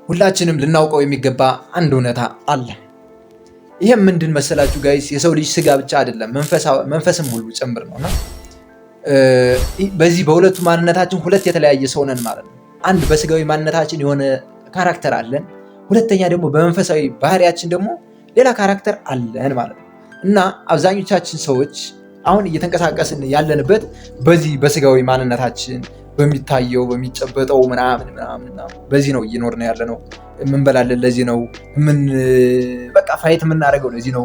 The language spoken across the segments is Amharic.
ሁላችንም ልናውቀው የሚገባ አንድ እውነታ አለ። ይሄም ምንድን መሰላችሁ ጋይስ? የሰው ልጅ ስጋ ብቻ አይደለም መንፈስም ሁሉ ጭምር ነውና በዚህ በሁለቱ ማንነታችን ሁለት የተለያየ ሰው ነን ማለት ነው። አንድ በስጋዊ ማንነታችን የሆነ ካራክተር አለን፣ ሁለተኛ ደግሞ በመንፈሳዊ ባህሪያችን ደግሞ ሌላ ካራክተር አለን ማለት ነው። እና አብዛኞቻችን ሰዎች አሁን እየተንቀሳቀስን ያለንበት በዚህ በስጋዊ ማንነታችን በሚታየው በሚጨበጠው ምናምን በዚህ ነው እየኖርን ያለነው። የምንበላለን ለዚህ ነው፣ በቃ ፋይት የምናደርገው ለዚህ ነው፣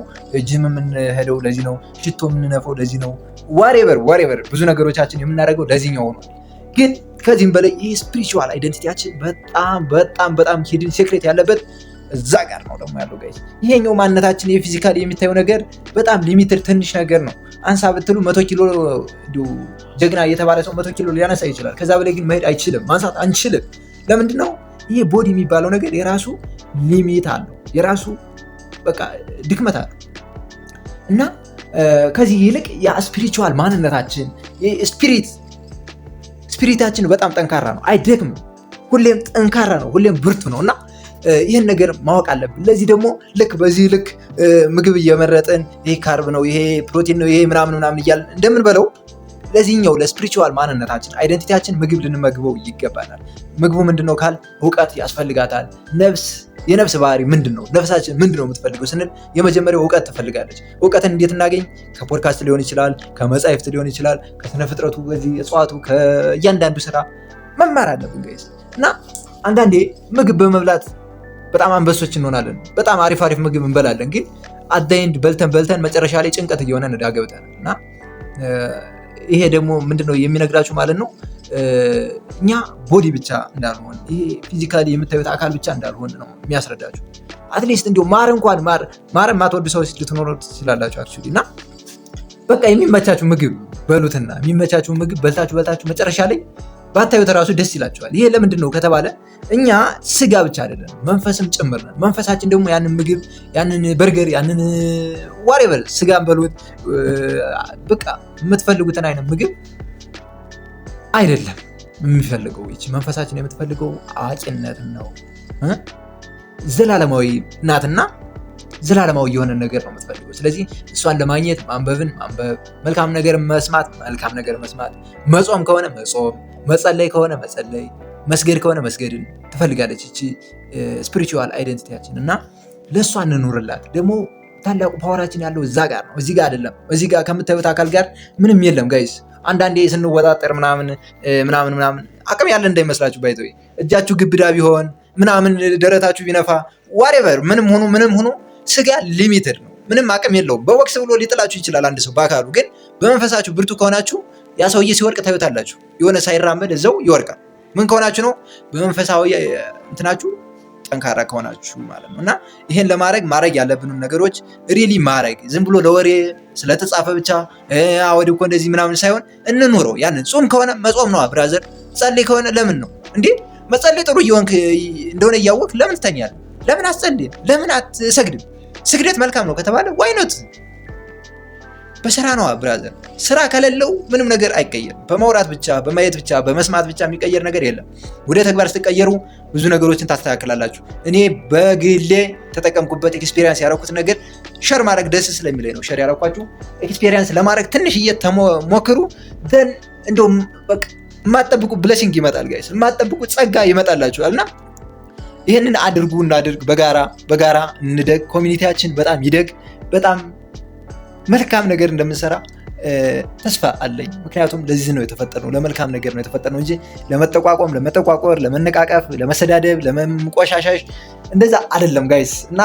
ጂም የምንሄደው ለዚህ ነው፣ ሽቶ የምንነፈው ለዚህ ነው፣ ዋሬቨር ብዙ ነገሮቻችን የምናደርገው ለዚህኛው ነው። ግን ከዚህም በላይ ይህ ስፒሪቹዋል አይደንቲቲያችን በጣም ሂድን ሴክሬት ያለበት እዛ ጋር ነው ደግሞ ያለው ጋይስ። ይሄኛው ማንነታችን የፊዚካሊ የሚታየው ነገር በጣም ሊሚትድ ትንሽ ነገር ነው። አንሳ ብትሉ 100 ኪሎ ጀግና የተባለ ሰው 100 ኪሎ ሊያነሳ ይችላል። ከዛ በላይ ግን መሄድ አይችልም፣ ማንሳት አንችልም። ለምንድን ነው? ይሄ ቦዲ የሚባለው ነገር የራሱ ሊሚት አለው፣ የራሱ በቃ ድክመት አለው። እና ከዚህ ይልቅ ያ ስፒሪቹዋል ማንነታችን ስፒሪታችን በጣም ጠንካራ ነው፣ አይደክምም፣ ሁሌም ጠንካራ ነው፣ ሁሌም ብርቱ ነው። እና ይህን ነገር ማወቅ አለብን። ለዚህ ደግሞ ልክ በዚህ ልክ ምግብ እየመረጥን ይሄ ካርብ ነው፣ ይሄ ፕሮቲን ነው፣ ይሄ ምናምን እያልን እንደምንበለው ለዚህኛው ለስፒሪቹዋል ማንነታችን አይደንቲቲያችን ምግብ ልንመግበው ይገባናል። ምግቡ ምንድነው ካል እውቀት ያስፈልጋታል። የነፍስ ባህሪ ምንድነው? ነፍሳችን ምንድነው የምትፈልገው ስንል የመጀመሪያው እውቀት ትፈልጋለች። እውቀትን እንዴት እናገኝ? ከፖድካስት ሊሆን ይችላል፣ ከመጻሕፍት ሊሆን ይችላል፣ ከስነ ፍጥረቱ፣ ከዚህ እጽዋቱ፣ ከእያንዳንዱ ስራ መማር አለብን ጋይስ። እና አንዳንዴ ምግብ በመብላት በጣም አንበሶች እንሆናለን። በጣም አሪፍ ምግብ እንበላለን። ግን አዳይንድ በልተን መጨረሻ ላይ ጭንቀት እየሆነ እንዳገብተን እና ይሄ ደግሞ ምንድነው የሚነግራችሁ ማለት ነው እኛ ቦዲ ብቻ እንዳልሆን፣ ይሄ ፊዚካሊ የምታዩት አካል ብቻ እንዳልሆን ነው የሚያስረዳችሁ። አትሊስት እንዲሁ ማር የማትወዱ ሰዎች ልትኖሩ ትችላላችሁ አክቹዋሊ። እና በቃ የሚመቻችሁ ምግብ በሉትና የሚመቻችሁ ምግብ በልታችሁ መጨረሻ ላይ ባታዩት ራሱ ደስ ይላችኋል። ይሄ ለምንድን ነው ከተባለ እኛ ስጋ ብቻ አይደለም መንፈስም ጭምር ነን። መንፈሳችን ደግሞ ያንን ምግብ፣ ያንን በርገር፣ ያንን ዋሬቨር ስጋን በሉት በቃ የምትፈልጉትን አይነት ምግብ አይደለም የሚፈልገው። ይቺ መንፈሳችን የምትፈልገው አዋቂነት ነው፣ ዘላለማዊ ናትና ዘላለማዊ የሆነ ነገር ነው የምትፈልገው። ስለዚህ እሷን ለማግኘት ማንበብ፣ መልካም ነገር መስማት፣ መጾም ከሆነ መጾም፣ መጸለይ ከሆነ መጸለይ፣ መስገድ ከሆነ መስገድን ትፈልጋለች እቺ ስፒሪቹዋል አይደንቲቲያችን። እና ለእሷ እንኑርላት። ደግሞ ታላቁ ፓወራችን ያለው እዛ ጋር ነው፣ እዚህ ጋር አይደለም። እዚህ ጋር ከምታዩት አካል ጋር ምንም የለም ጋይስ። አንዳንዴ ስንወጣጠር ምናምን አቅም ያለ እንዳይመስላችሁ። ባይዘው እጃችሁ ግብዳ ቢሆን ምናምን ደረታችሁ ቢነፋ ዋሬቨር ምንም ሆኖ ስጋ ሊሚትድ ነው፣ ምንም አቅም የለውም። በወቅስ ብሎ ሊጥላችሁ ይችላል አንድ ሰው በአካሉ። ግን በመንፈሳችሁ ብርቱ ከሆናችሁ ያ ሰውዬ ሲወርቅ ታዩታላችሁ። የሆነ ሳይራመድ እዛው ይወርቃል። ምን ከሆናችሁ ነው? በመንፈሳዊ እንትናችሁ ጠንካራ ከሆናችሁ ማለት ነው። እና ይሄን ማድረግ ያለብንን ነገሮች ሪሊ ማድረግ፣ ዝም ብሎ ለወሬ ስለተጻፈ ብቻ አወዲ እኮ እንደዚህ ምናምን ሳይሆን እንኑረው። ያንን ጾም ከሆነ መጾም ነው ብራዘር። ጸልይ ከሆነ ለምን ነው እንዴ? መጸለይ ጥሩ እንደሆነ እያወቅ ለምን ትተኛለህ? ለምን አትጸልይም? ለምን አትሰግድም? ስግደት መልካም ነው ከተባለ ዋይኖት በስራ ነው ብራዘር። ስራ ከሌለው ምንም ነገር አይቀየርም። በማውራት ብቻ፣ በማየት ብቻ፣ በመስማት ብቻ የሚቀየር ነገር የለም። ወደ ተግባር ስትቀየሩ ብዙ ነገሮችን ታስተካክላላችሁ። እኔ በግሌ ተጠቀምኩበት ኤክስፒሪየንስ ያደረኩት ነገር ሸር ማድረግ ደስ ስለሚለኝ ነው ሸር ያደረኳችሁ። ኤክስፒሪየንስ ለማድረግ ትንሽ እየተሞክሩ ደን እንደውም በቃ የማትጠብቁ ብለሲንግ ይመጣል ጋይስ፣ የማትጠብቁ ጸጋ ይመጣላችኋል። እና ይህንን እናድርግ። በጋራ እንደግ። ኮሚኒቲያችን በጣም ይደግ። በጣም መልካም ነገር እንደምንሰራ ተስፋ አለኝ። ምክንያቱም ለዚህ ነው የተፈጠረው፣ ለመልካም ነገር ነው የተፈጠረው እንጂ ለመጠቋቆም፣ ለመጠቋቆር፣ ለመነቃቀፍ፣ ለመሰዳደብ፣ ለመቆሻሻሽ እንደዛ አይደለም ጋይስ። እና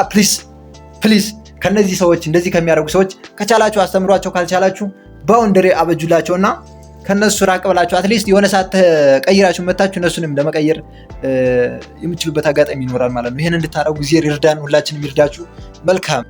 ፕሊዝ ከነዚህ ሰዎች እንደዚህ ከሚያደርጉ ሰዎች ከቻላችሁ አስተምሯቸው፣ ካልቻላችሁ ባውንደሪ አበጁላቸውና ከነሱ ራቅ ብላችሁ አትሊስት የሆነ ሰዓት ተቀይራችሁ መታችሁ እነሱንም ለመቀየር የምትችሉበት አጋጣሚ ይኖራል ማለት ነው። ይሄን እንድታረጉ እግዚአብሔር ይርዳን፣ ሁላችንም ይርዳችሁ። መልካም